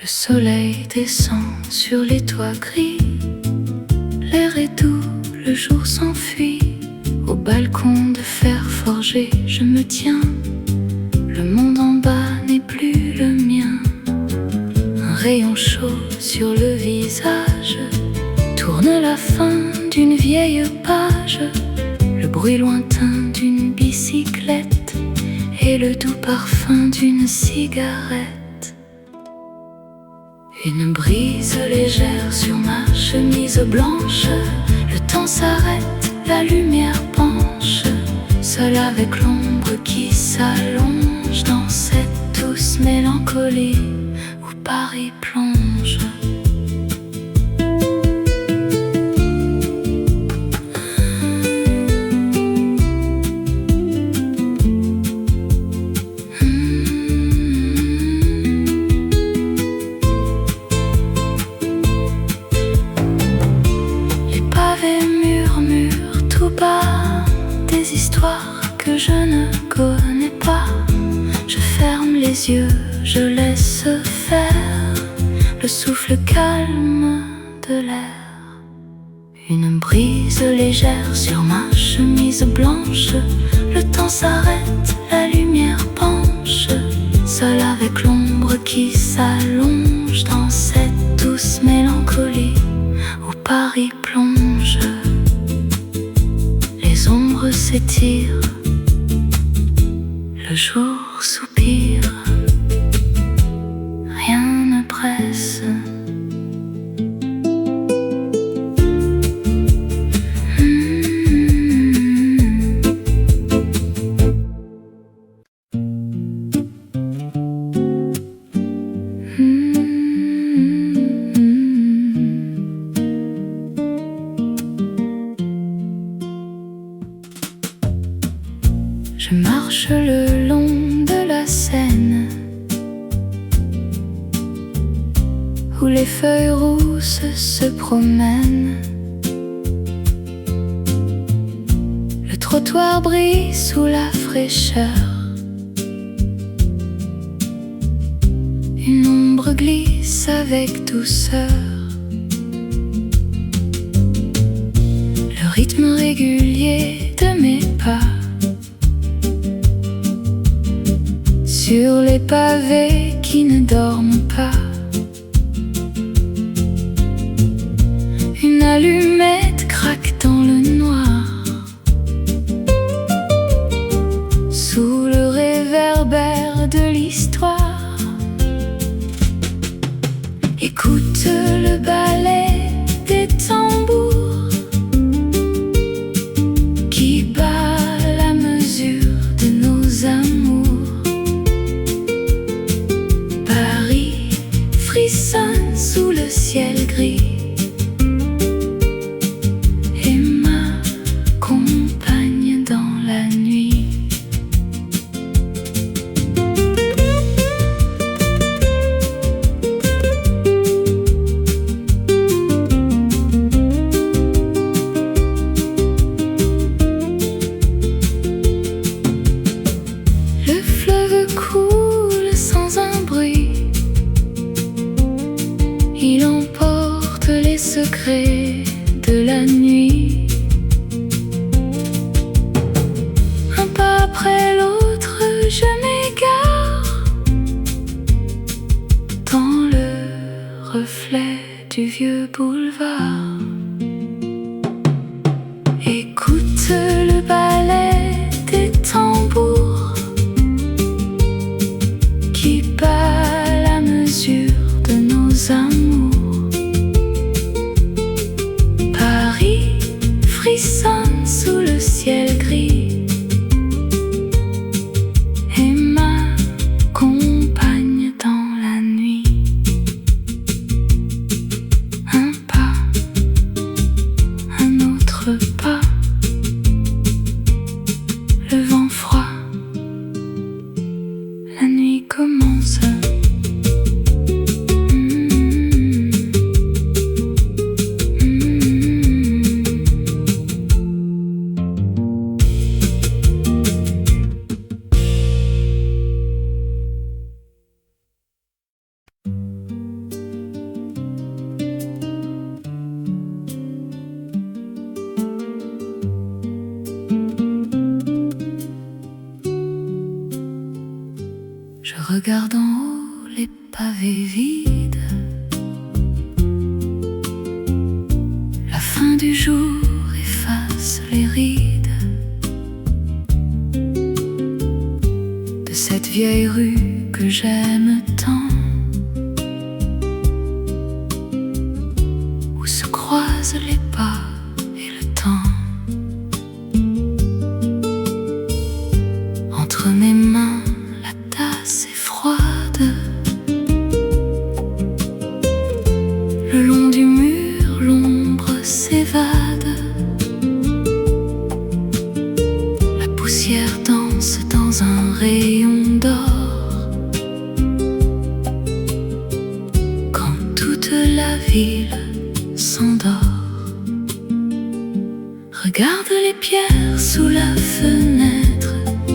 Le soleil descend sur les toits gris, l'air est doux, le jour s'enfuit. Au balcon de fer forgé, je me tiens. Le monde en bas n'est plus le mien. Un rayon chaud sur le visage tourne la fin d'une vieille page. Le bruit lointain d'une bicyclette et le doux parfum d'une cigarette. Une brise légère sur ma chemise blanche. Le temps s'arrête, la lumière penche. Seul avec l'ombre qui s'allonge dans cette douce mélancolie où Paris plonge. Des histoires que je ne connais pas. Je ferme les yeux, je laisse faire le souffle calme de l'air. Une brise légère sur ma chemise blanche. Le temps s'arrête, la lumière penche. Seul avec l'ombre qui s'allonge dans cette douce mélancolie où Paris plonge. Les ombres s'étirent, le jour soupire, rien ne presse. Je marche le long de la Seine, où les feuilles rousses se promènent. Le trottoir brille sous la fraîcheur. Une ombre glisse avec douceur. Le rythme régulier de mes pas sur les pavés qui ne dorment pas. Une allumette craque dans le noir, sous le réverbère de l'histoire. Écoute le ballet des tambours qui bat la mesure de nos amours. Frissonne sous le ciel gris et m'accompagne dans la nuit. Le fleuve coule sans un bruit. Il emporte les secrets de la nuit. Un pas après l'autre, je m'égare dans le reflet du vieux boulevard. Écoute le ballet des tambours qui bat la mesure de nos amours. Paris frissonne sous le ciel gris et m'accompagne dans la nuit. Un pas les pavés vides. La fin du jour efface les rides de cette vieille rue que j'aime tant, où se croisent les pas et le temps. Entre mes mains, la tasse est froide. Le long du mur, l'ombre s'évade. La poussière danse dans un rayon d'or, quand toute la ville s'endort. Regarde les pierres sous la fenêtre,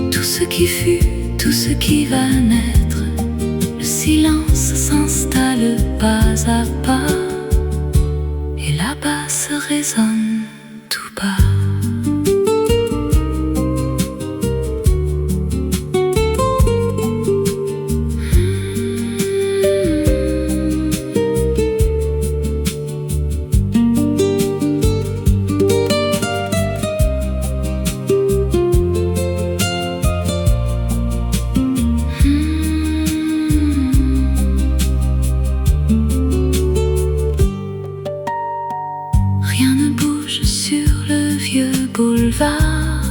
tout ce qui fut, tout ce qui va naître. Le silence s'installe pas à pas, et la basse résonne tout bas. Rien ne bouge sur le vieux boulevard.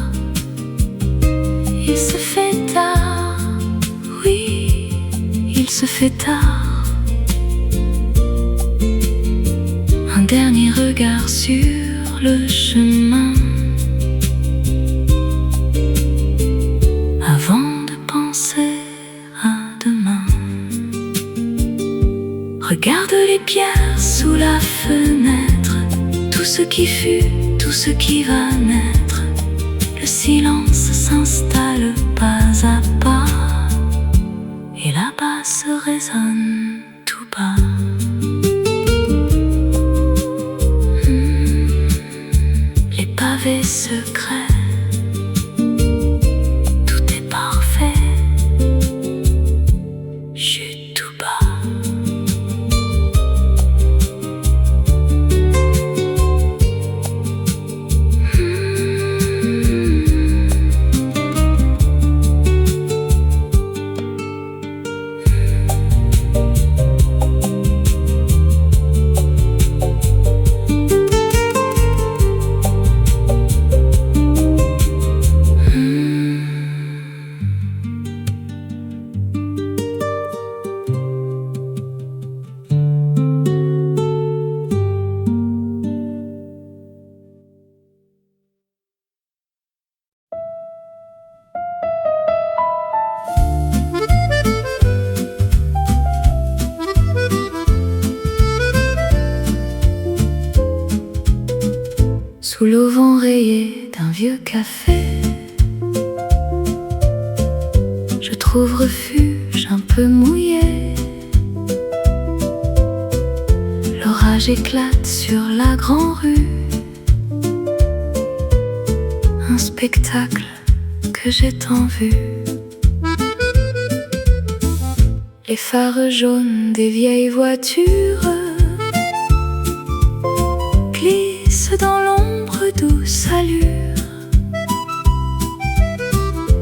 Il se fait tard, oui, il se fait tard. Un dernier regard sur le chemin avant de penser à demain. Regarde les pierres sous la fenêtre, tout ce qui fut, tout ce qui va naître. Le silence s'installe pas à pas, et la basse résonne tout bas. Les pavés secrets, tout est parfait. Chute tout bas. Sous l'auvent rayé d'un vieux café, je trouve refuge un peu mouillé. L'orage éclate sur la grande rue, un spectacle que j'ai tant vu. Les phares jaunes des vieilles voitures glissent dans l'ombre douce allure,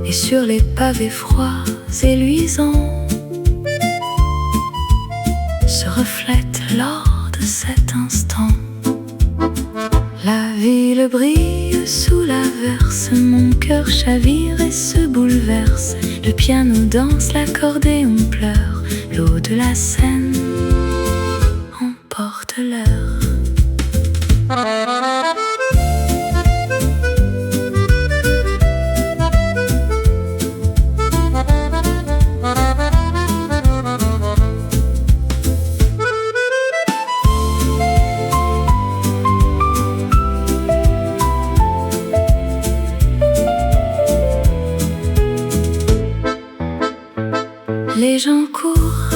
et sur les pavés froids et luisants se reflète l'or de cet instant. La ville brille sous l'averse, mon cœur chavire et se bouleverse. Le piano danse, l'accordéon pleure, l'eau de la Seine emporte l'heure. Les gens courent,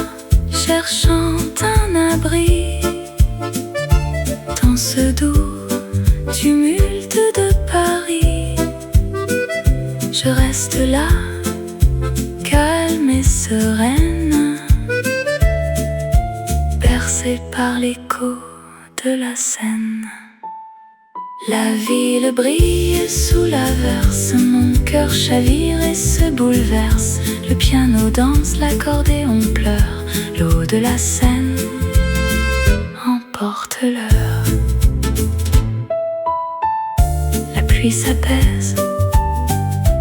cherchant un abri dans ce doux tumulte de Paris. Je reste là, calme et sereine, bercé par l'écho de la Seine. La ville brille sous l'averse, mon cœur chavire et se bouleverse. Le piano danse, l'accordéon pleure, l'eau de la Seine emporte l'heure. La pluie s'apaise,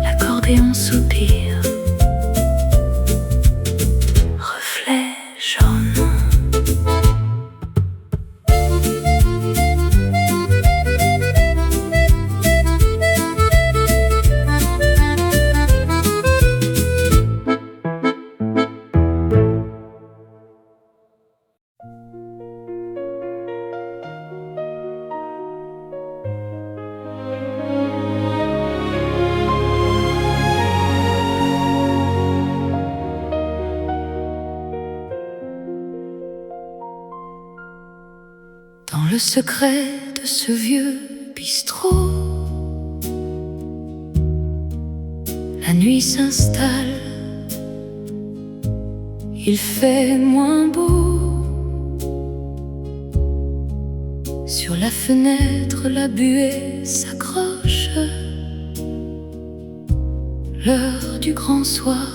l'accordéon soupire, reflet jaune. Dans le secret de ce vieux bistrot, la nuit s'installe, il fait moins beau. Sur la fenêtre, la buée s'accroche. L'heure du grand soir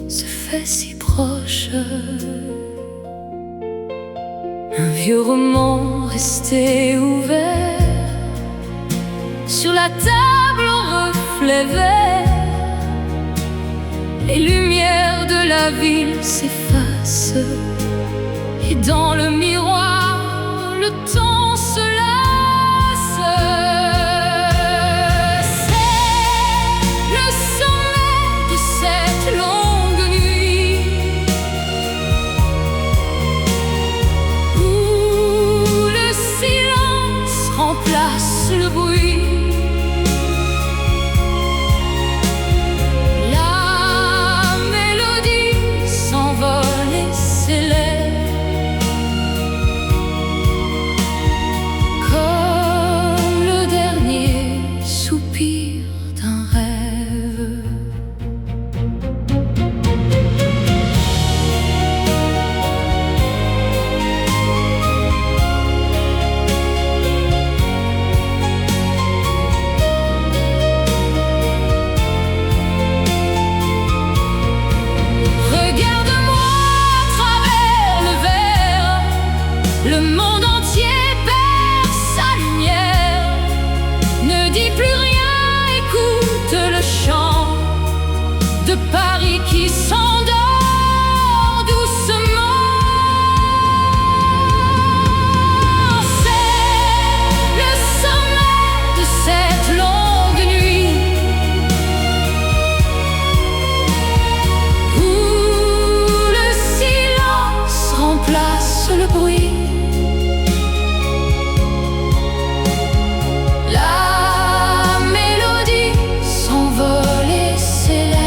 se fait si proche. Un vieux roman resté ouvert sur la table au reflet vert. Les lumières de la ville s'effacent et dans le miroir, le temps se lasse. C'est le sommet de cette longue nuit où le silence remplace le bruit. La mélodie s'envole et s'élève comme le dernier soupir d'un rêve. Regarde-moi à travers le verre, le monde entier perd sa lumière. Ne dis plus rien, écoute le chant de Paris qui s'endort doucement. C'est le sommet de cette longue nuit où le silence remplace le bruit. La mélodie s'envole et s'élève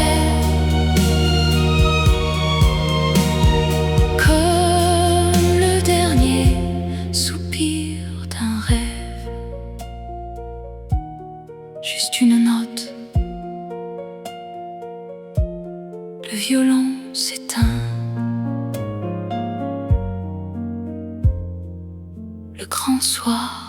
comme le dernier soupir d'un rêve. Juste une note, le violon s'éteint, le grand soir.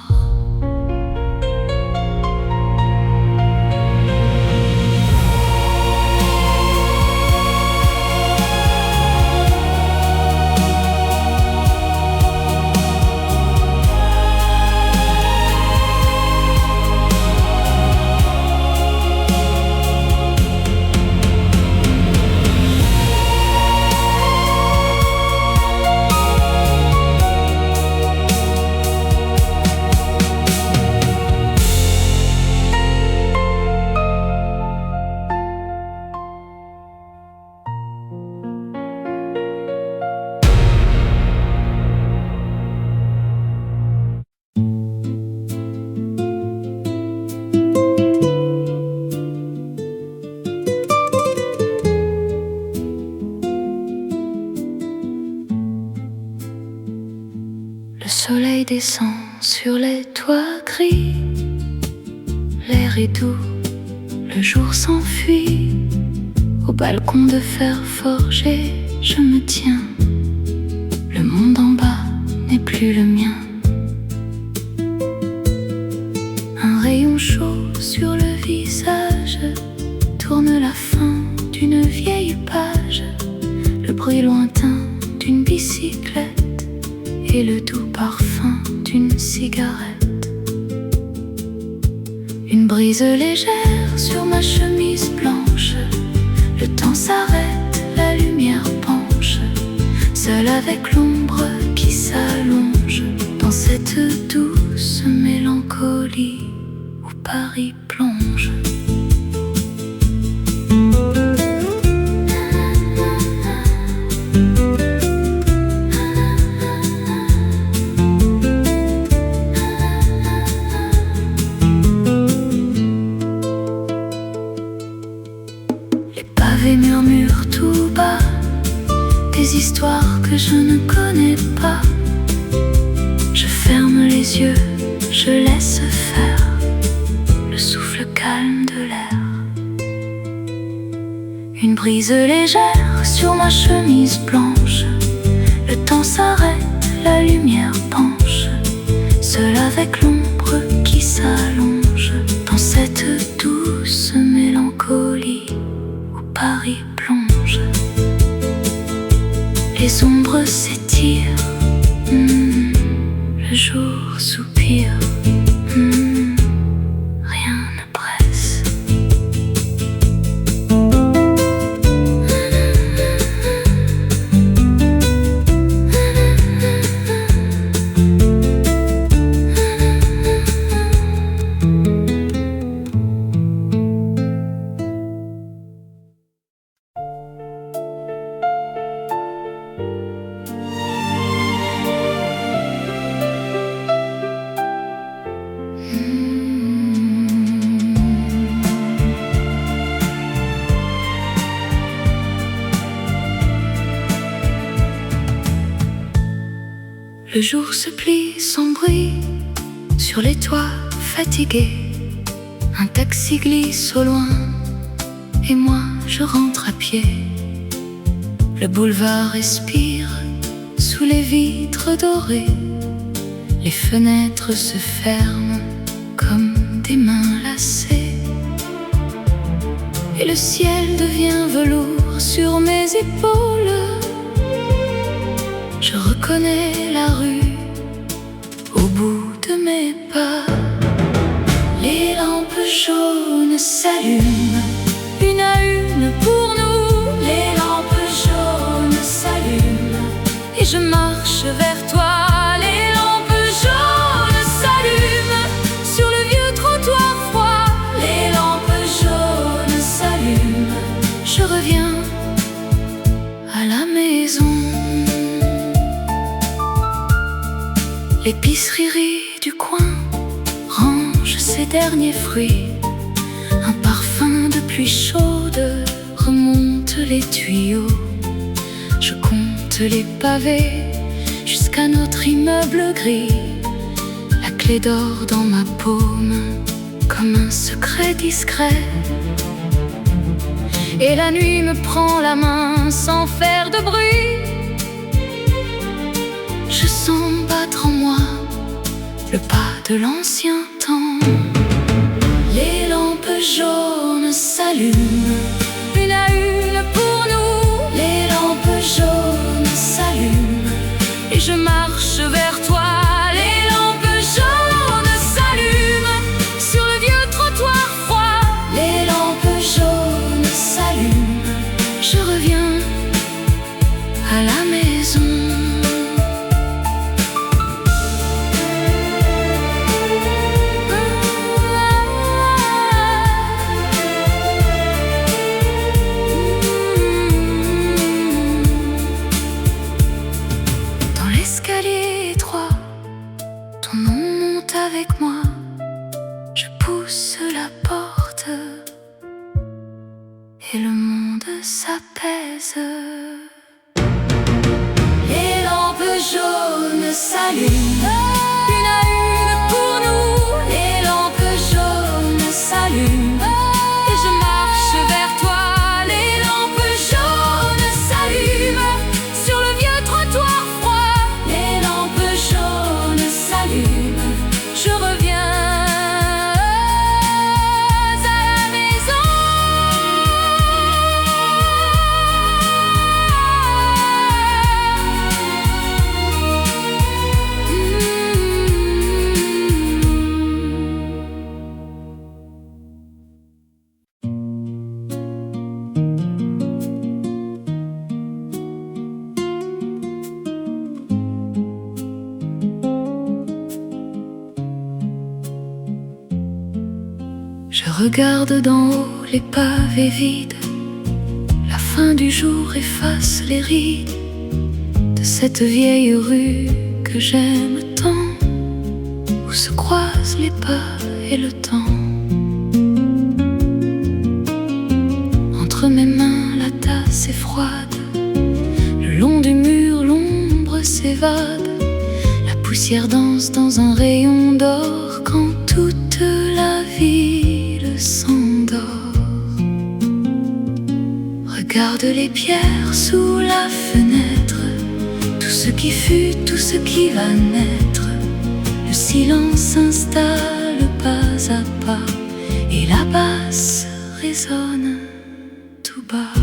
Le soleil descend sur les toits gris, l'air est doux, le jour s'enfuit. Au balcon de fer forgé, je me tiens, le monde en bas plus le mien. Un rayon chaud sur le visage tourne la fin d'une vieille page, le bruit lointain d'une bicyclette et le doux parfum d'une cigarette. Une brise légère sur ma chemise blanche, le temps s'arrête, la lumière penche, seule avec l'ombre qui s'allonge dans cette douce mélancolie où Paris plonge. Les pavés murmurent tout bas des histoires que je ne connais pas. Je ferme les yeux, je laisse faire le souffle calme de l'air. Une brise légère sur ma chemise blanche, le temps s'arrête, la lumière penche, seule avec l'ombre qui s'allonge dans cette douce mélancolie où Paris plonge. Les ombres s'étirent, le jour soupire, rien ne presse. Le jour se plie sans bruit sur les toits fatigués. Un taxi glisse au loin et moi je rentre à pied. Le boulevard respire sous les vitres dorées. Les fenêtres se ferment comme des mains lassées. Et le ciel devient velours sur mes épaules. Je reconnais la rue au bout de mes pas. Les lampes jaunes s'allument une à une pour nous. Les lampes jaunes s'allument et je marche vers toi. Les lampes jaunes s'allument sur le vieux trottoir froid. Les lampes jaunes s'allument, je reviens à la maison. L'épicerie du coin range ses derniers fruits. Un parfum de pluie chaude remonte les tuyaux. Je compte les pavés jusqu'à notre immeuble gris. La clé d'or dans ma paume comme un secret discret. Et la nuit me prend la main sans faire de bruit. Je sens battre en moi le pas de l'ancien temps. Les lampes jaunes s'allument une à une pour nous. Les lampes jaunes s'allument et je marche vers toi. Les lampes jaunes s'allument sur le vieux trottoir froid. Les lampes jaunes s'allument, je reviens à la maison. L'escalier étroit, ton nom monte avec moi. Je pousse la porte et le monde s'apaise. Les lampes jaunes s'allument une à une pour nous. Les lampes jaunes s'allument et je marche vers toi. Les lampes jaunes s'allument sur le vieux trottoir froid. Les lampes jaunes regarde d'en haut les pavés vides. La fin du jour efface les rides de cette vieille rue que j'aime tant, où se croisent les pas et le temps. Entre mes mains la tasse est froide, le long du mur l'ombre s'évade. La poussière danse dans un rayon d'or quand toute la ville s'endort. Regarde les pierres sous la fenêtre, tout ce qui fut, tout ce qui va naître. Le silence s'installe pas à pas et la basse résonne tout bas.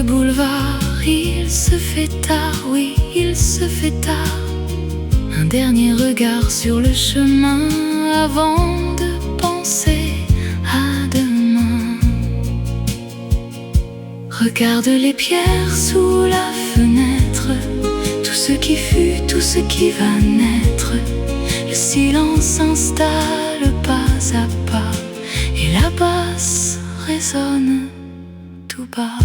Boulevard, il se fait tard, oui, il se fait tard. Un dernier regard sur le chemin avant de penser à demain. Regarde les pierres sous la fenêtre, tout ce qui fut, tout ce qui va naître. Le silence s'installe pas à pas et la basse résonne tout bas.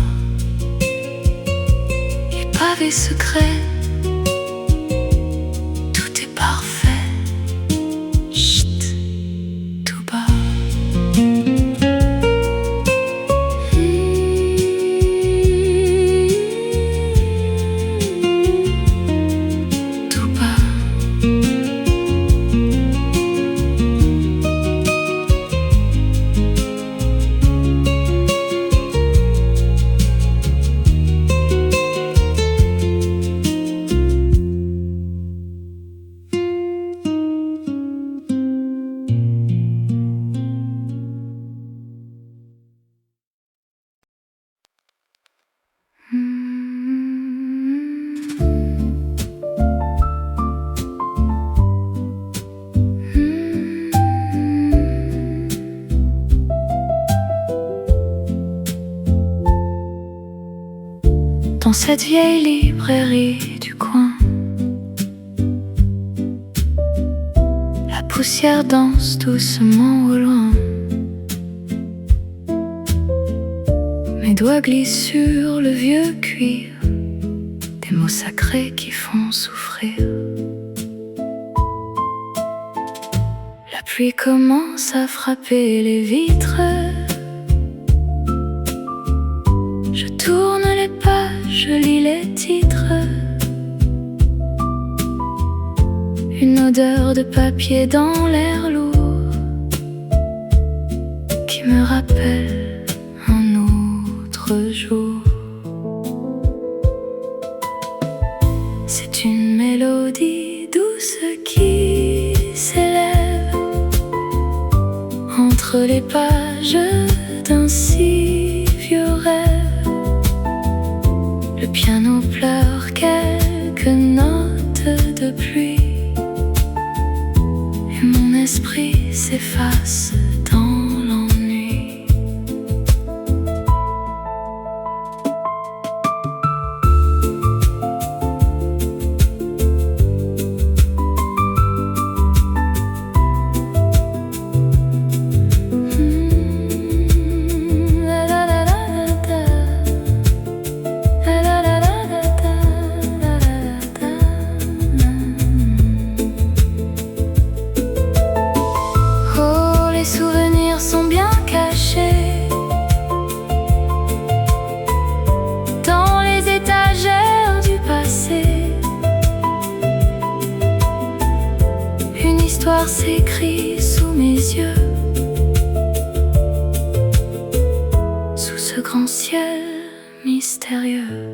Pavé secret, tout est parfait. Chut, tout bas. Tout bas. Dans cette vieille librairie du coin, la poussière danse doucement au loin. Mes doigts glissent sur le vieux cuir, des mots sacrés qui font souffrir. La pluie commence à frapper les vitres. Je tourne les pages, je lis les titres. Une odeur de papier dans l'air lourd qui me rappelle un autre jour. C'est une mélodie douce qui s'élève entre les pages d'un si vieux rêve. Le piano pleure quelques notes de pluie et mon esprit s'efface dans l'ennui. Les souvenirs sont bien cachés dans les étagères du passé. Une histoire s'écrit sous mes yeux, sous ce grand ciel mystérieux.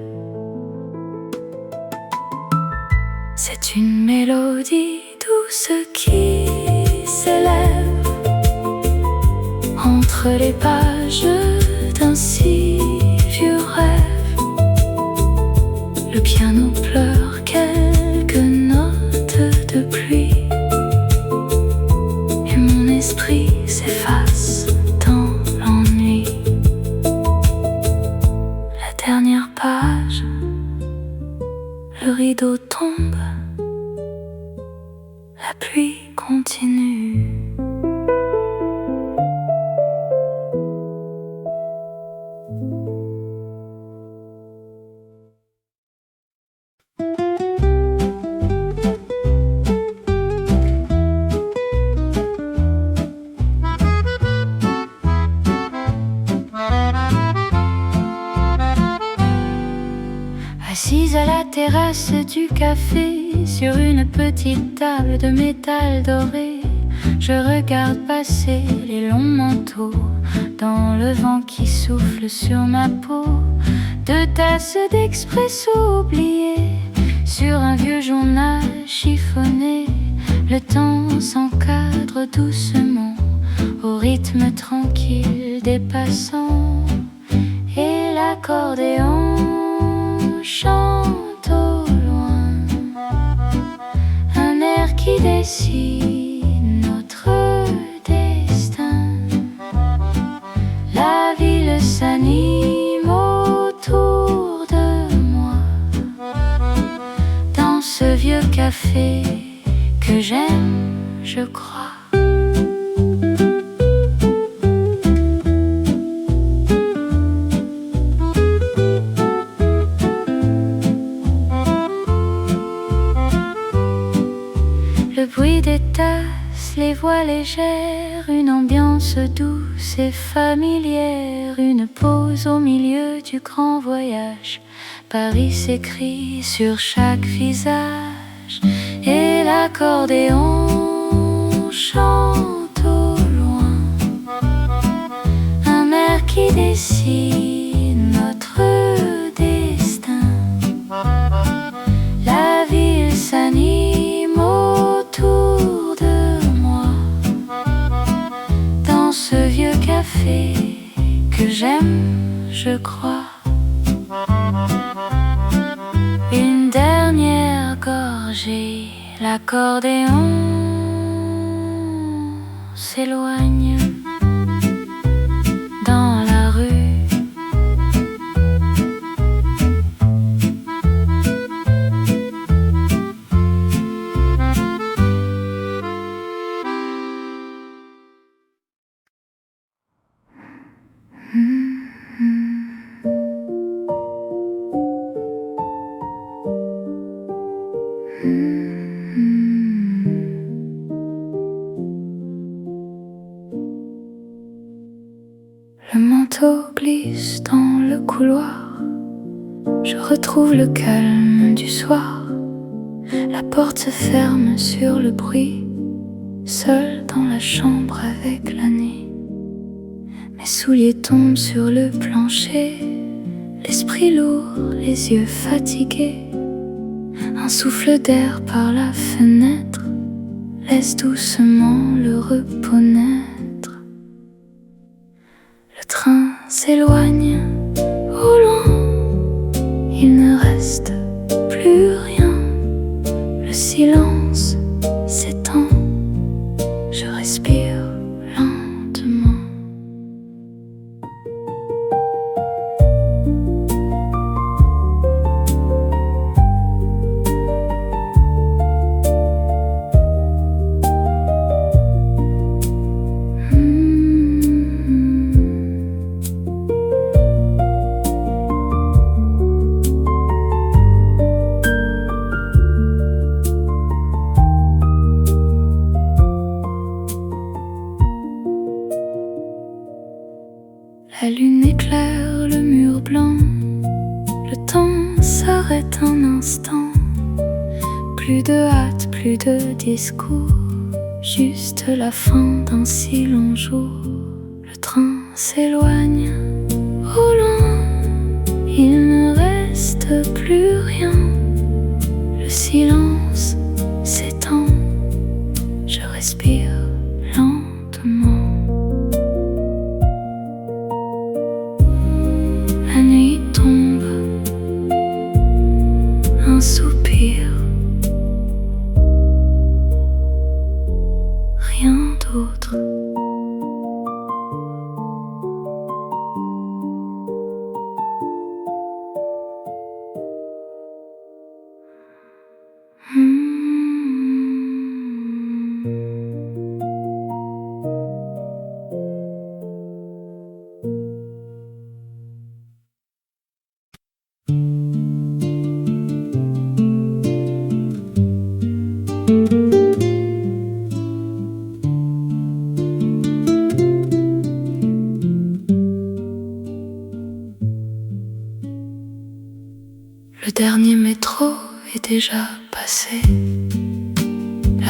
C'est une mélodie douce qui s'élève entre les pages si vieux rêve. Le piano pleure quelques notes de pluie et mon esprit s'efface dans l'ennui. La dernière page, le rideau tombe, la pluie continue. Assise à la terrasse du café, sur une petite table de métal doré, je regarde passer les longs manteaux dans le vent qui souffle sur ma peau. Deux tasses d'expresso oubliées sur un vieux journal chiffonné. Le temps s'encadre doucement au rythme tranquille des passants, et l'accordéon chante au loin un air qui dessine notre destin. La ville s'anime autour de moi, dans ce vieux café que j'aime, je crois. Le bruit des tasses, les voix légères, une ambiance douce et familière, une pause au milieu du grand voyage. Paris s'écrit sur chaque visage, et l'accordéon chante au loin un air qui dessine notre destin. La ville s'anime autour de moi, dans ce vieux café que j'aime, je crois. Une dernière gorgée, l'accordéon s'éloigne dans la rue. Le manteau glisse dans le couloir, je retrouve le calme du soir. La porte se ferme sur le bruit, seul dans la chambre avec la nuit. Mes souliers tombent sur le plancher, l'esprit lourd, les yeux fatigués. Un souffle d'air par la fenêtre laisse doucement le repos naître. Le train s'éloigne au loin, il ne reste plus rien. Le silence s'étend, je respire lentement. La lune éclaire le mur blanc, le temps s'arrête un instant. Plus de hâte, plus de discours, juste la fin d'un si long jour. Le train s'éloigne au loin, il ne reste plus rien. Le silence s'étend, je respire lentement.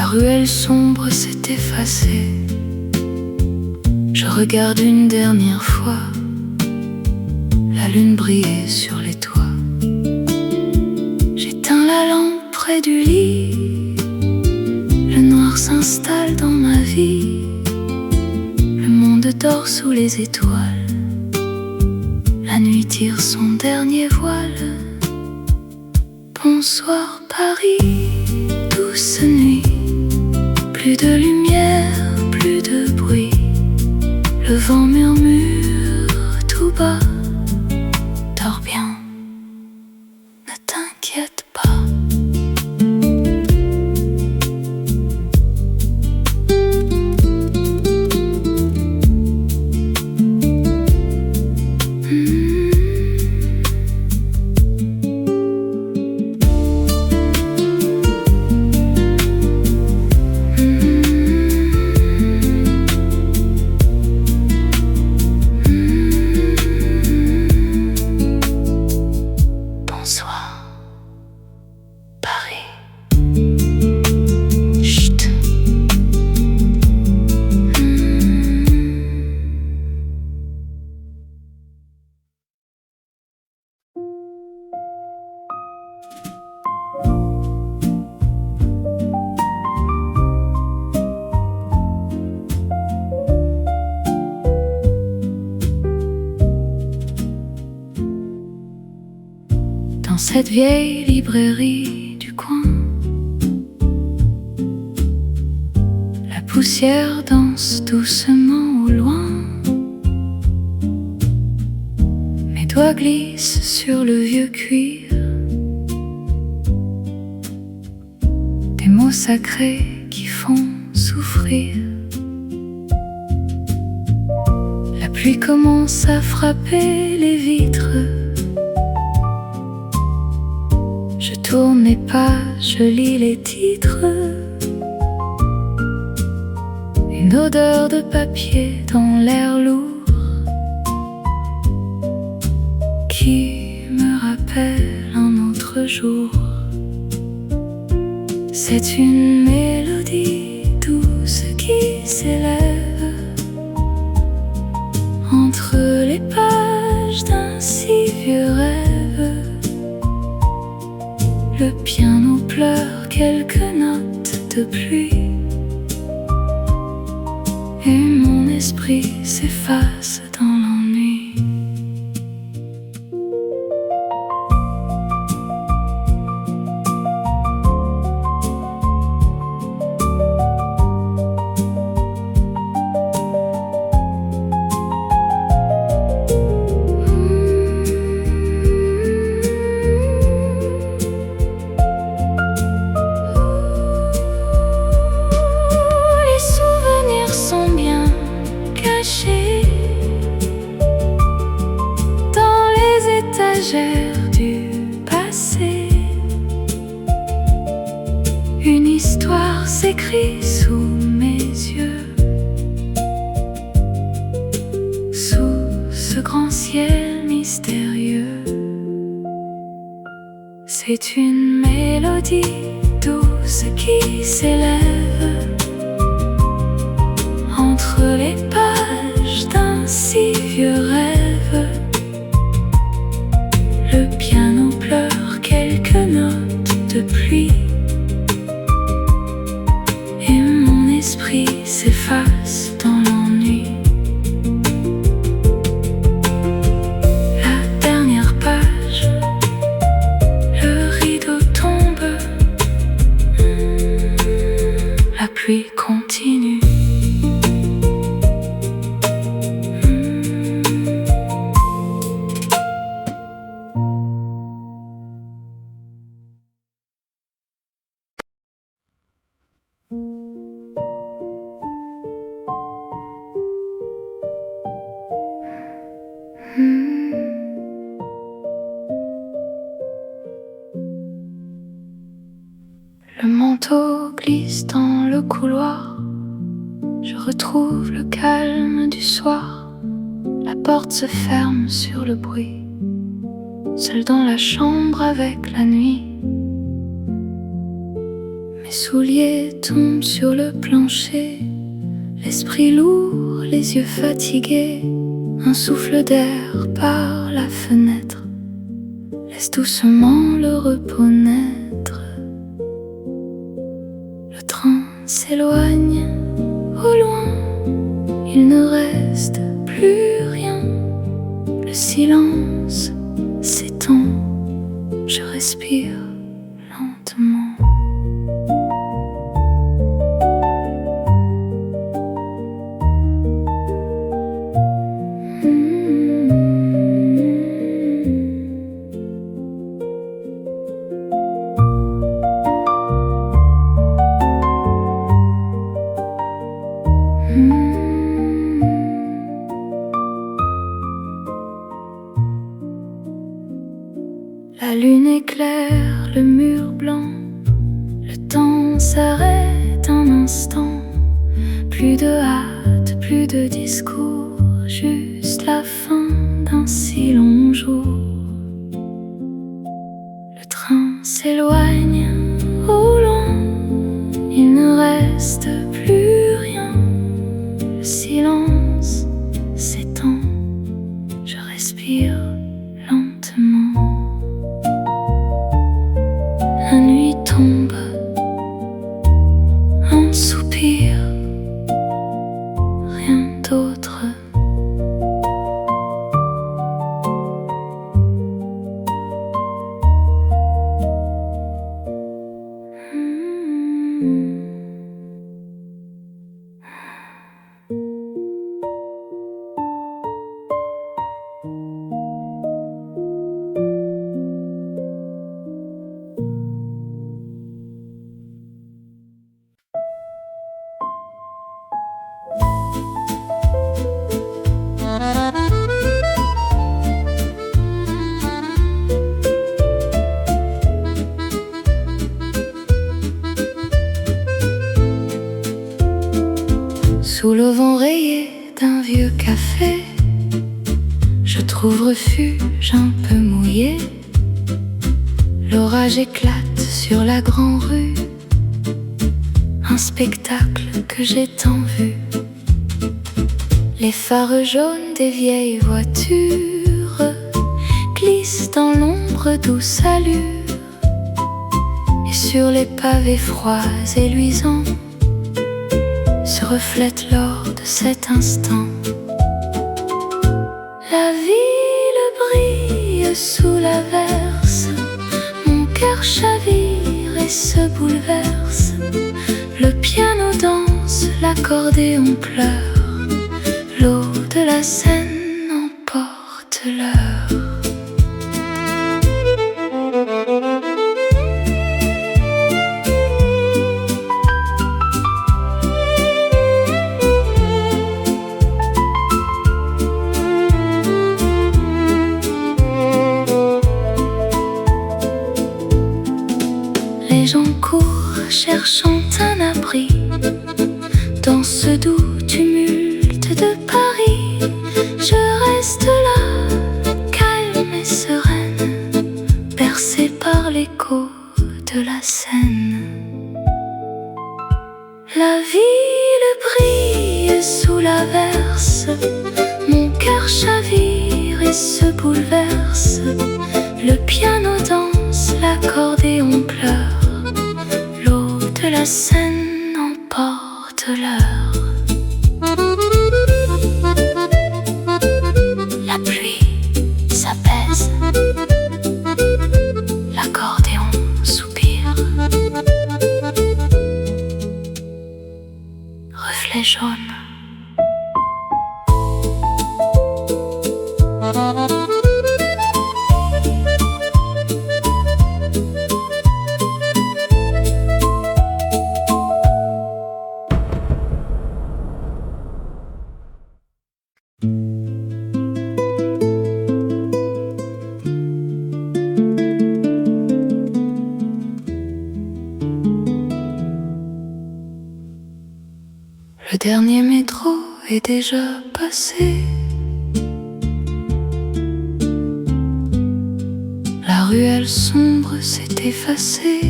ruelle sombre s'est effacée. Je regarde une dernière fois la lune briller sur les toits. J'éteins la lampe près du lit. Le noir s'installe dans ma vie. Le monde dort sous les étoiles. La nuit tire son dernier voile. Bonsoir Paris, douce nuit. Plus de lumière, plus de bruit. Le vent murmure tout bas. Dors bien, ne t'inquiète pas. Dans cette vieille librairie du coin, la poussière danse doucement au loin. Mes doigts glissent sur le vieux cuir. Des mots sacrés qui font souffrir. La pluie commence à frapper les vitres. Je tourne les pages, je lis les titres. Une odeur de papier dans l'air lourd qui me rappelle un autre jour. C'est une mélodie douce qui s'élève entre les pages d'un si vieux rêve. Le piano pleure quelques notes de pluie et mon esprit s'efface dans l'ennui. Du passé, une histoire s'écrit sous mes yeux, sous ce grand ciel mystérieux. C'est une mélodie douce qui s'élève entre les pages d'un si vieux rêve. Le piano pleure quelques notes de pluie et mon esprit s'efface dans l'ennui. La dernière page, le rideau tombe, la pluie continue. Le manteau glisse dans le couloir. Je retrouve le calme du soir. La porte se ferme sur le bruit. Seul dans la chambre avec la nuit. Mes souliers tombent sur le plancher, l'esprit lourd, les yeux fatigués. Un souffle d'air par la fenêtre laisse doucement le repos naître. Le train s'éloigne au loin, il ne reste plus rien. Le silence s'étend, je respire lentement. La lune éclaire le mur blanc, le temps s'arrête un instant. Plus de hâte, plus de discours, juste la fin d'un si long jour. Le train s'éloigne au loin, il ne reste plus rien. Le silence s'étend, je respire lentement. La nuit tombe, un soupir, rien d'autre. Sous le vent rayé d'un vieux café, je trouve refuge un peu mouillé. L'orage éclate sur la grande rue, un spectacle que j'ai tant vu. Les phares jaunes des vieilles voitures glissent dans l'ombre douce allure, et sur les pavés froids et luisants se reflète l'or de cet instant. La ville brille sous l'averse, mon cœur chavire et se bouleverse. Le piano danse, l'accordéon pleure, l'eau de la Seine emporte l'heure. Les gens courent cherchant un abri dans ce doux tumulte de Paris. Je reste là, calme et sereine, bercée par l'écho de la Seine. La ville brille sous l'averse, mon cœur chavire et se bouleverse. Le piano danse, l'accordéon pleure, l'eau de la Seine emporte l'heure. La pluie s'apaise, l'accordéon soupire. Reflet jaune. Le dernier métro est déjà passé. La ruelle sombre s'est effacée.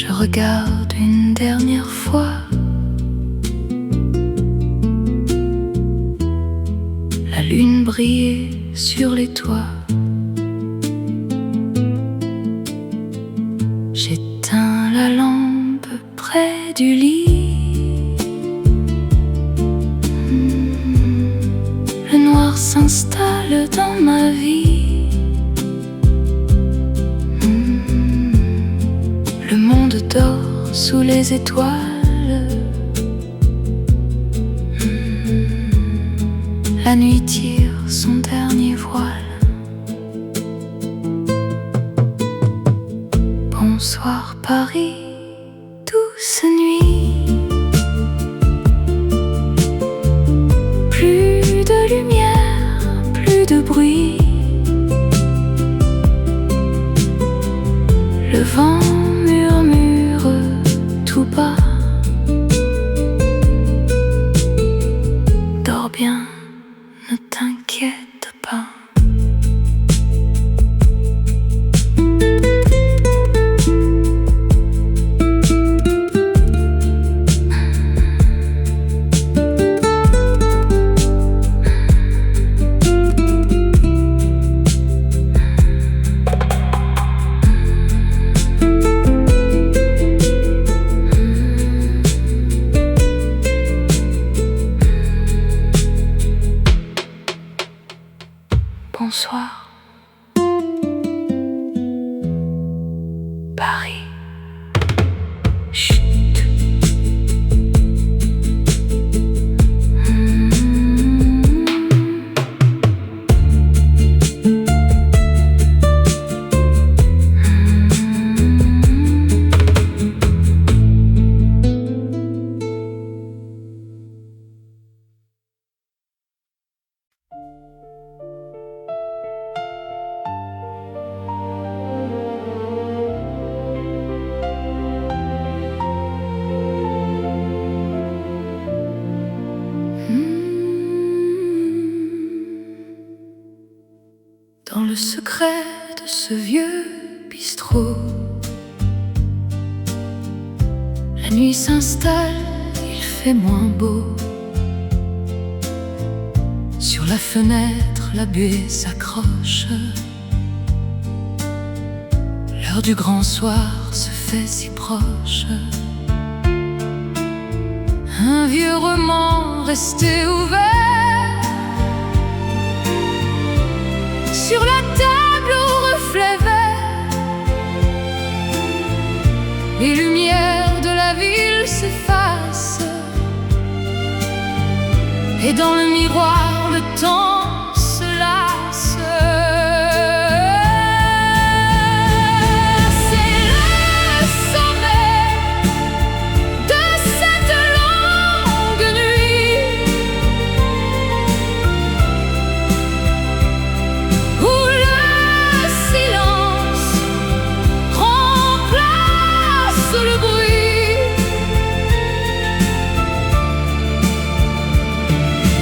Je regarde une dernière fois la lune briller sur les toits. J'éteins la lampe près du lit. Le noir s'installe dans ma vie. Le monde dort sous les étoiles. La nuit tire son dernier voile. Bonsoir Paris, douce nuit. Plus de lumière, plus de bruit. Le vent murmure tout bas. Dors bien, ne t'inquiète pas. Bonsoir, Paris. Chut. Dans le secret de ce vieux bistrot, la nuit s'installe, il fait moins beau. Sur la fenêtre, la buée s'accroche. L'heure du grand soir se fait si proche. Un vieux roman resté ouvert sur la table au reflet vert. Les lumières de la ville s'effacent, et dans le miroir le temps se lasse. C'est le sommet de cette longue nuit où le silence remplace le bruit.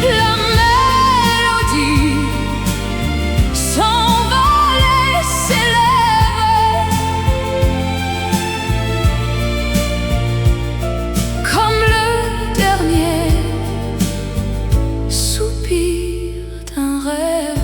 La mélodie s'envole et s'élève comme le dernier soupir d'un rêve.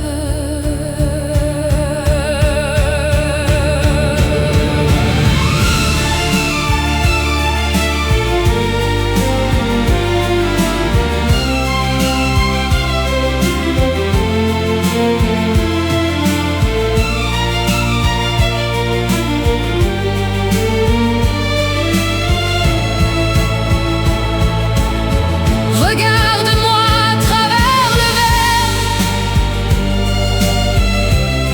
Regarde-moi à travers le verre,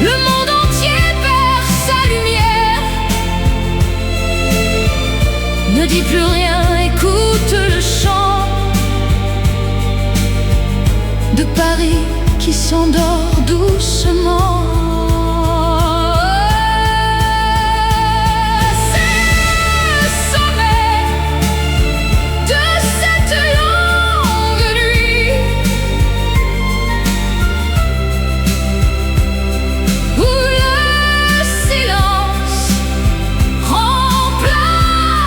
le monde entier perd sa lumière. Ne dis plus rien, écoute le chant de Paris qui s'endort doucement. Où le silence remplace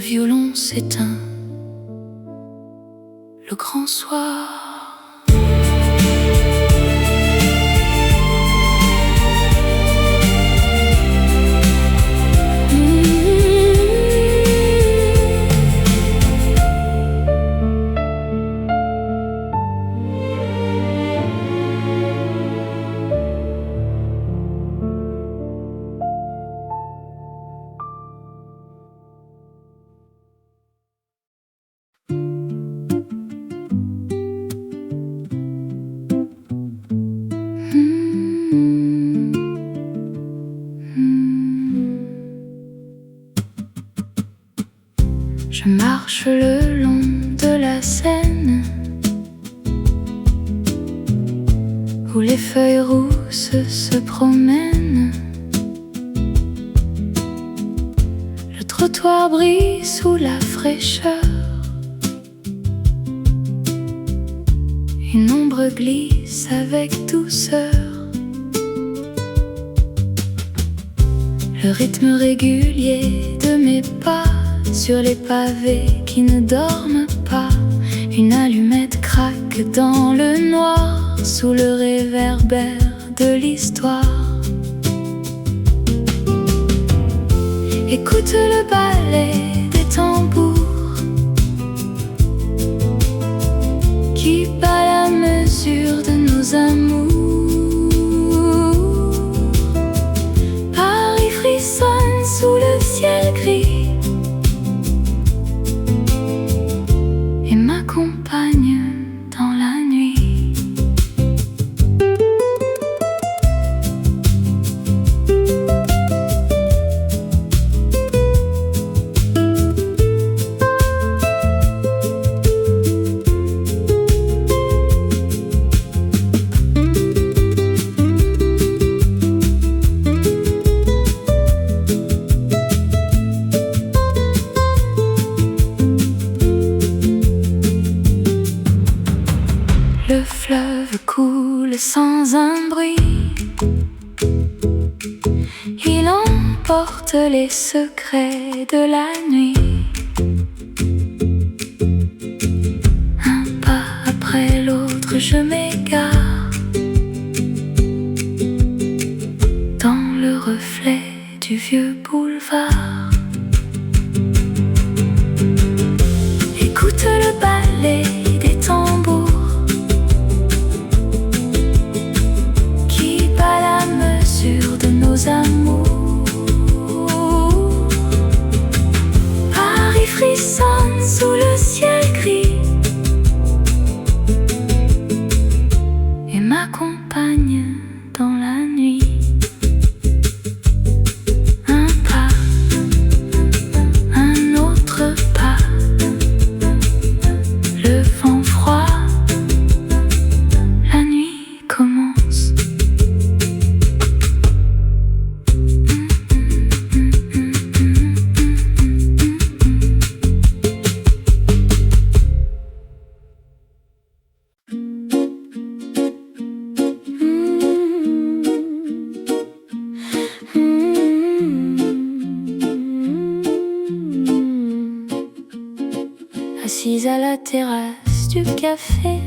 violon s'éteint. Le grand soir. Je marche le long de la Seine, où les feuilles rousses se promènent. Le trottoir brille sous la fraîcheur. Une ombre glisse avec douceur. Le rythme régulier de mes pas sur les pavés qui ne dorment pas. Une allumette craque dans le noir sous le réverbère de l'histoire. Écoute le ballet des tambours qui bat la mesure de nos amours. Paris frissonne sous le ciel gris et m'accompagne dans la nuit. Le fleuve coule sans un bruit. Il emporte les secrets de la nuit. Un pas après l'autre, je m'égare dans le reflet du vieux boulevard. Écoute le ballet des tambours de nos amours. Paris frissonne sous le ciel gris et m'accompagne dans la nuit. Un pas, un autre pas, le vent froid, la nuit commence. Assise à la terrasse du café,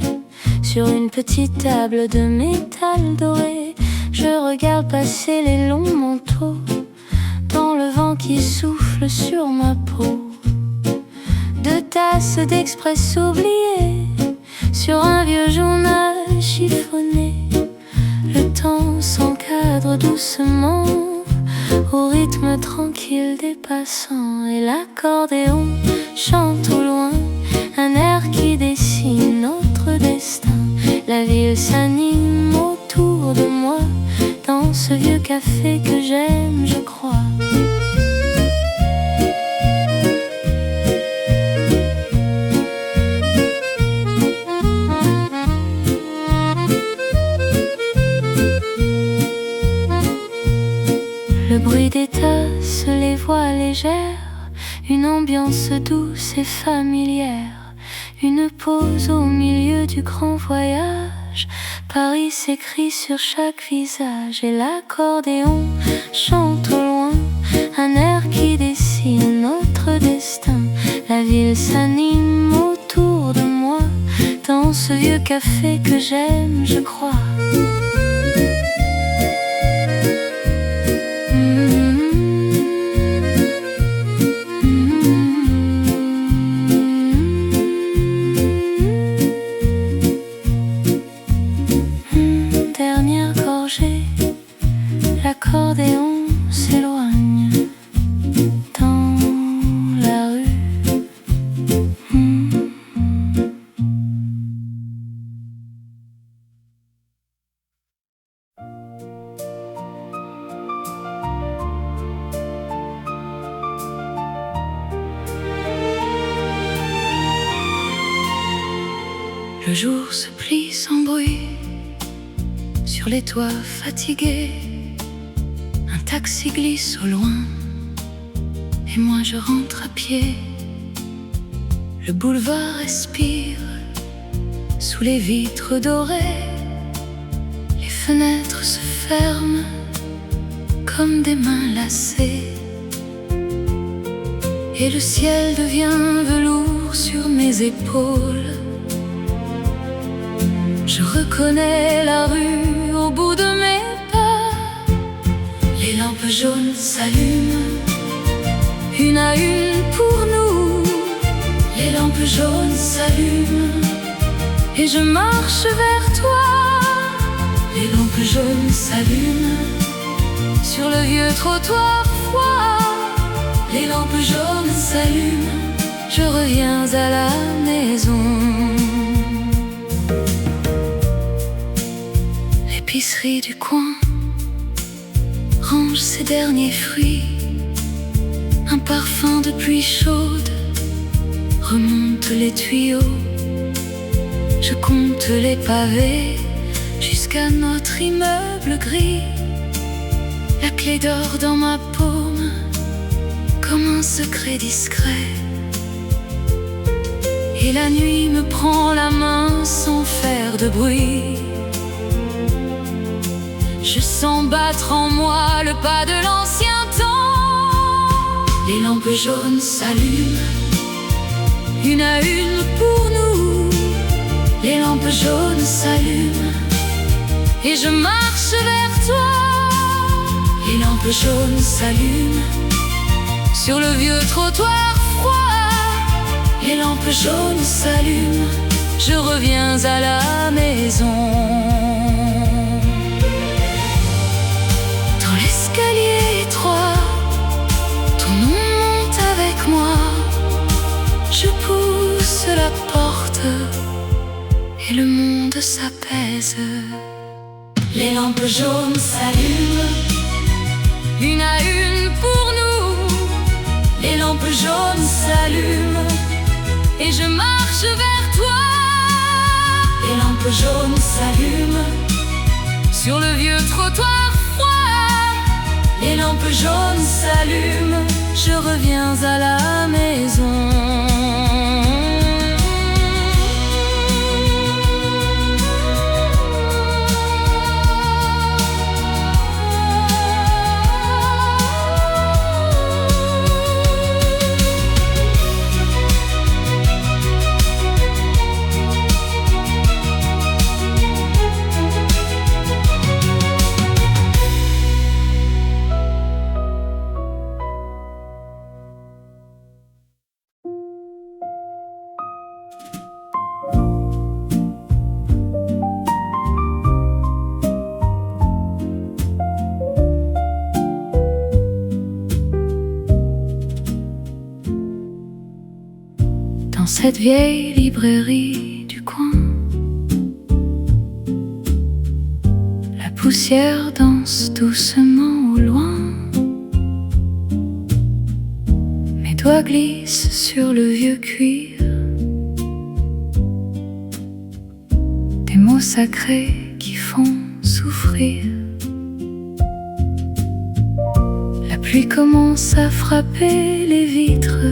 sur une petite table de métal doré, je regarde passer les longs manteaux dans le vent qui souffle sur ma peau. Deux tasses d'expresso oubliées sur un vieux journal chiffonné. Le temps s'encadre doucement au rythme tranquille des passants, et l'accordéon chante au loin un air qui dessine notre destin. La ville s'anime autour de moi dans ce vieux café que j'aime, je crois. Le bruit des tasses, les voix légères, une ambiance douce et familière, une pause au milieu du grand voyage. Paris s'écrit sur chaque visage, et l'accordéon chante au loin un air qui dessine notre destin. ils s'animent autour de moi dans ce vieux café que j'aime, je crois. Dernière gorgée, l'accordéon s'éloigne dans la rue. Le jour se plie sans bruit sur les toits fatigués. Un taxi glisse au loin et moi je rentre à pied. Le boulevard respire sous les vitres dorées. Les fenêtres se ferment comme des mains lassées. Et le ciel devient velours sur mes épaules. Je reconnais la rue au bout de mes pas. Les lampes jaunes s'allument, une à une pour nous. Les lampes jaunes s'allument et je marche vers toi. Les lampes jaunes s'allument sur le vieux trottoir froid. Les lampes jaunes s'allument, je reviens à la maison. L'épicerie du coin range ses derniers fruits. Un parfum de pluie chaude remonte les tuyaux. Je compte les pavés jusqu'à notre immeuble gris. La clé d'or dans ma paume comme un secret discret. Et la nuit me prend la main sans faire de bruit. Je sens battre en moi le pas de l'ancien temps. Les lampes jaunes s'allument, une à une pour nous. Les lampes jaunes s'allument et je marche vers toi. Les lampes jaunes s'allument sur le vieux trottoir froid. Les lampes jaunes s'allument, je reviens à la maison. Dans l'escalier étroit, ton nom monte avec moi. Je pousse la porte et le monde s'apaise. Les lampes jaunes s'allument, une à une pour nous. Les lampes jaunes s'allument et je marche vers toi. Les lampes jaunes s'allument sur le vieux trottoir froid. Les lampes jaunes s'allument, je reviens à la maison. Cette vieille librairie du coin, la poussière danse doucement au loin. Mes doigts glissent sur le vieux cuir. Des mots sacrés qui font souffrir. La pluie commence à frapper les vitres.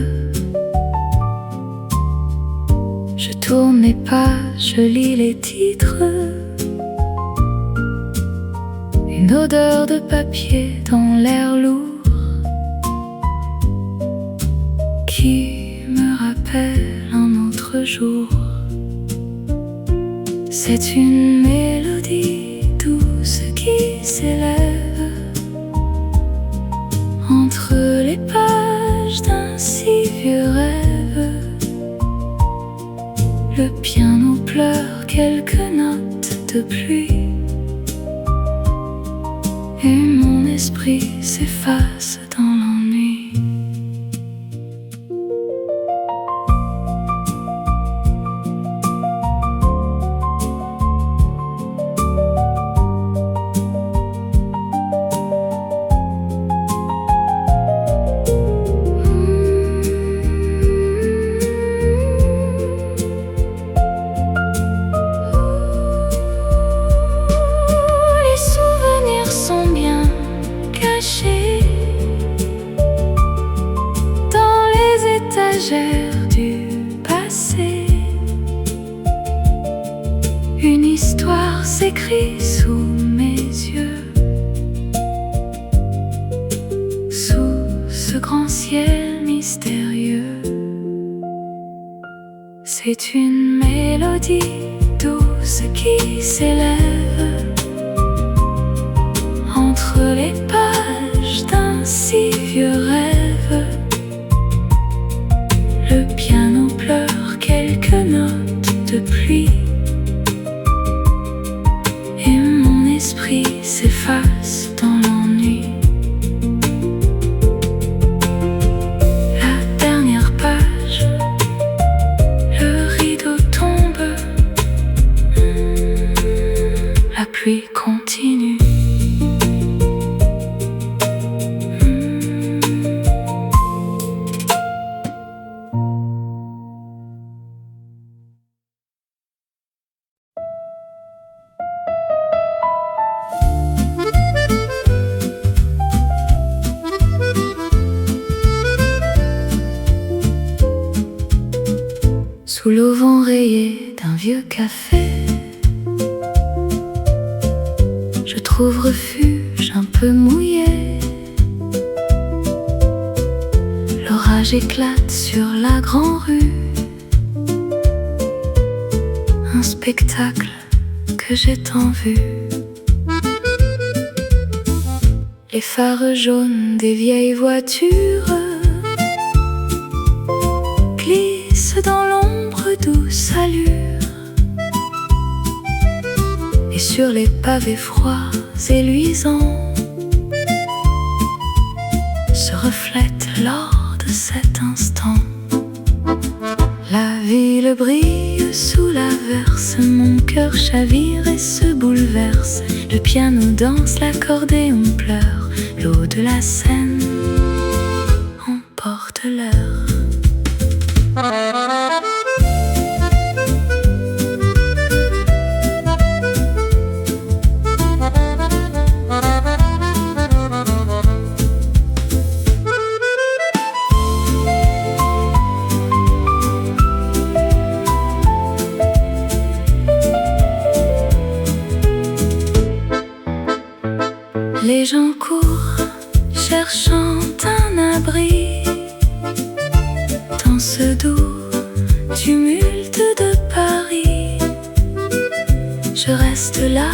Je tourne les pages, je lis les titres. Une odeur de papier dans l'air lourd qui me rappelle m'appelle un autre jour. C'est une mélodie douce qui s'élève entre les pages d'un si vieux rêve. Le piano pleure quelques notes de pluie et mon esprit s'efface dans l'ennui. Du passé, une histoire s'écrit sous mes yeux, sous ce grand ciel mystérieux. C'est une mélodie douce qui s'élève entre les pages d'un si vieux rêve. Le piano pleure quelques notes de pluie et mon esprit s'efface dans l'ennui. La dernière page, le rideau tombe, la pluie continue. Sous l'auvent rayé d'un vieux café, je trouve refuge un peu mouillé. L'orage éclate sur la grande rue, un spectacle que j'ai tant vu. Les phares jaunes des vieilles voitures glissent dans l'ombre douce allure, et sur les pavés froids et luisants se reflète l'or de cet instant. La ville brille sous l'averse, mon cœur chavire et se bouleverse. Le piano danse, l'accordéon pleure, l'eau de la Seine emporte l'heure. Les gens courent, cherchant un abri dans ce doux tumulte de Paris. Je reste là,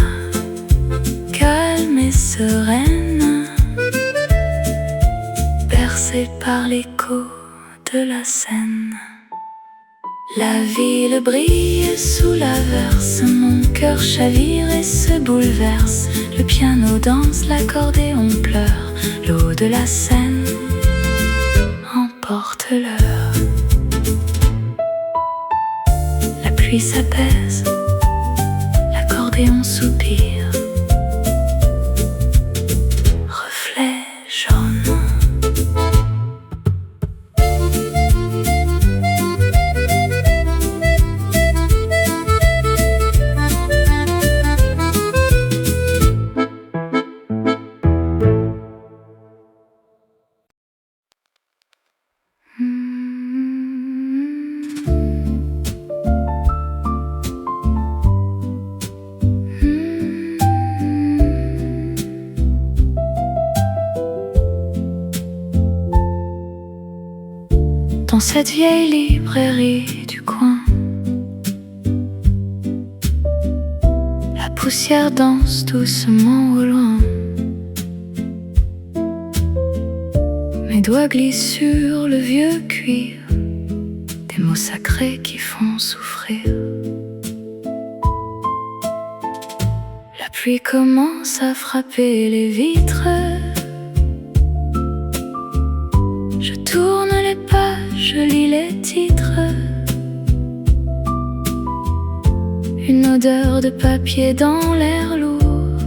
calme et sereine, bercée par l'écho de la Seine. La ville brille sous l'averse, mon cœur chavire et se bouleverse. Le piano danse, l'accordéon pleure, l'eau de la Seine emporte l'heure. La pluie s'apaise, l'accordéon soupire, reflet jaune. dans cette vieille librairie du coin. La poussière danse doucement au loin. Mes doigts glissent sur le vieux cuir, des mots sacrés qui font souffrir. La pluie commence à frapper les vitres. Je tourne les pages, je lis les titres. Une odeur de papier dans l'air lourd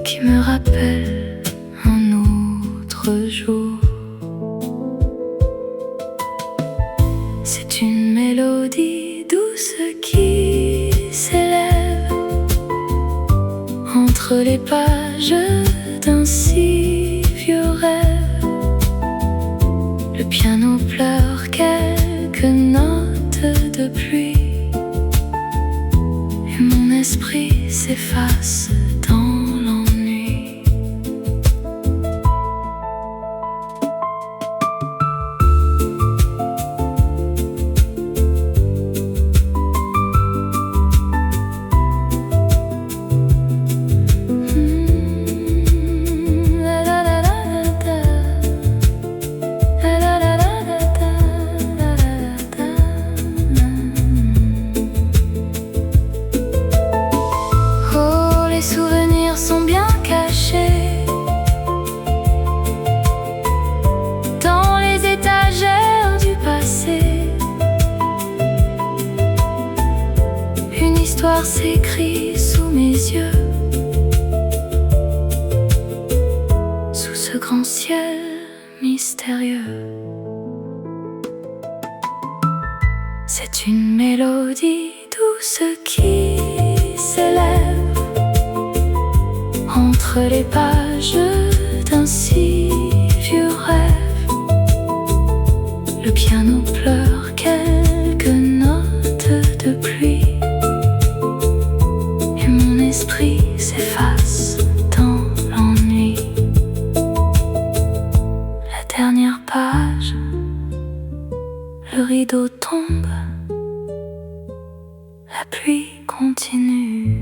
qui me rappelle un autre jour. C'est une mélodie douce qui s'élève entre les pages d'un si vieux rêve. Le piano pleure quelques notes de pluie et mon esprit s'efface dans l'ennui. Les souvenirs sont bien cachés dans les étagères du passé. Une histoire s'écrit sous mes yeux, sous ce grand ciel mystérieux. C'est une mélodie douce qui s'élève entre les pages d'un si vieux rêve. Le piano pleure quelques notes de pluie et mon esprit s'efface dans l'ennui. La dernière page, le rideau tombe, la pluie continue.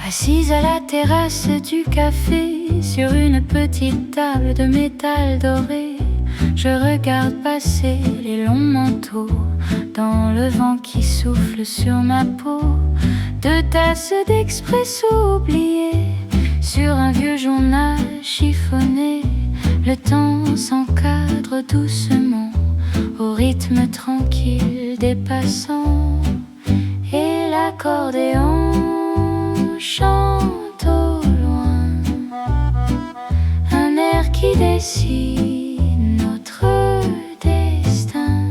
Assise à la terrasse du café, sur une petite table de métal doré, je regarde passer les longs manteaux dans le vent qui souffle sur ma peau. Deux tasses d'expresso oubliées sur un vieux journal chiffonné. Le temps s'encadre doucement au rythme tranquille des passants, et l'accordéon chante au loin un air qui dessine notre destin.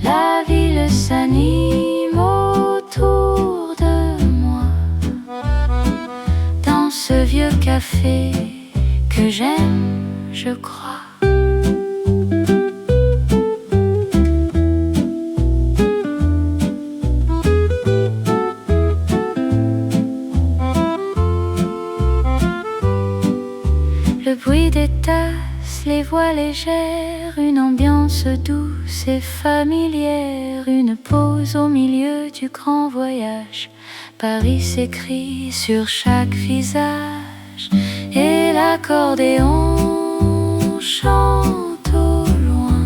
La ville s'anime autour de moi dans ce vieux café que j'aime, je crois. Le bruit des tasses, les voix légères, une ambiance douce et familière, une pause au milieu du grand voyage. Paris s'écrit sur chaque visage, et l'accordéon chante au loin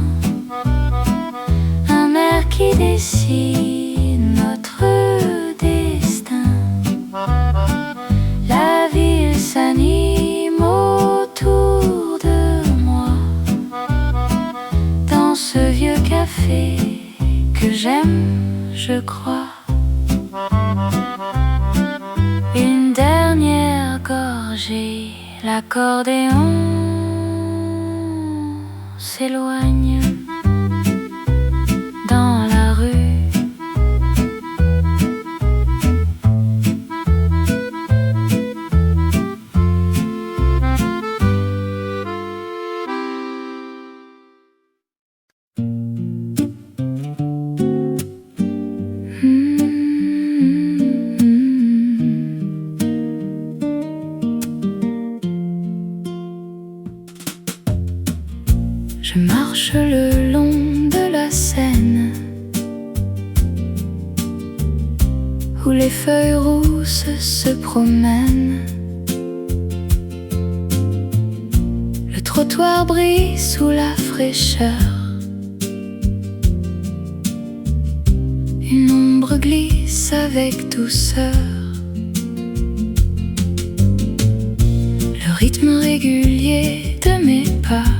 un air qui dessine notre destin. La ville s'anime autour de moi dans ce vieux café que j'aime, je crois. Une dernière gorgée, l'accordéon s'éloigne dans la rue. feuilles rousses se promènent. Le trottoir brille sous la fraîcheur. Une ombre glisse avec douceur. Le rythme régulier de mes pas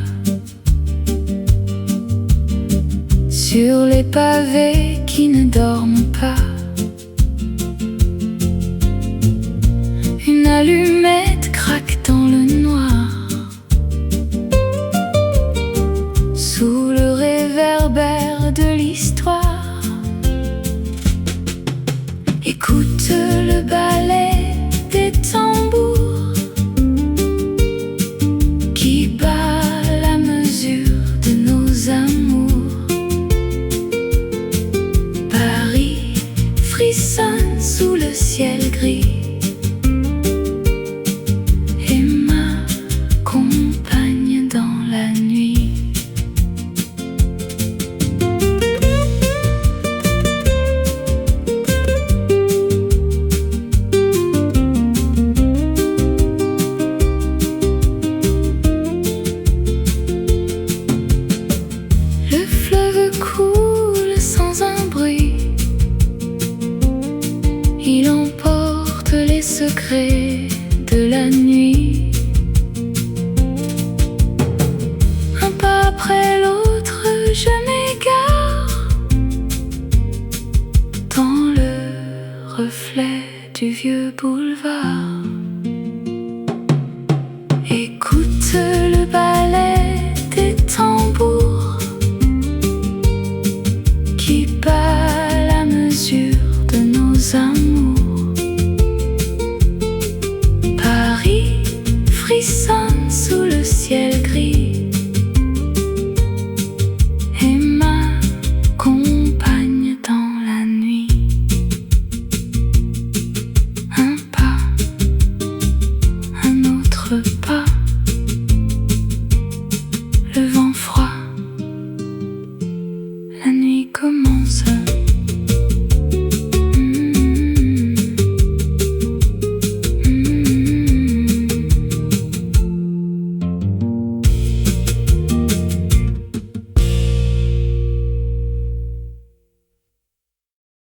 sur les pavés qui ne dorment pas. Une allumette craque dans le noir. Sous le réverbère de l'histoire, écoute le ballet des tambours qui bat la mesure de nos amours. Paris frissonne sous le ciel gris et m'accompagne dans la nuit. Le fleuve coule sans un bruit. Il emporte les secrets de la nuit. Un pas après l'autre, je m'égare dans le reflet du vieux boulevard.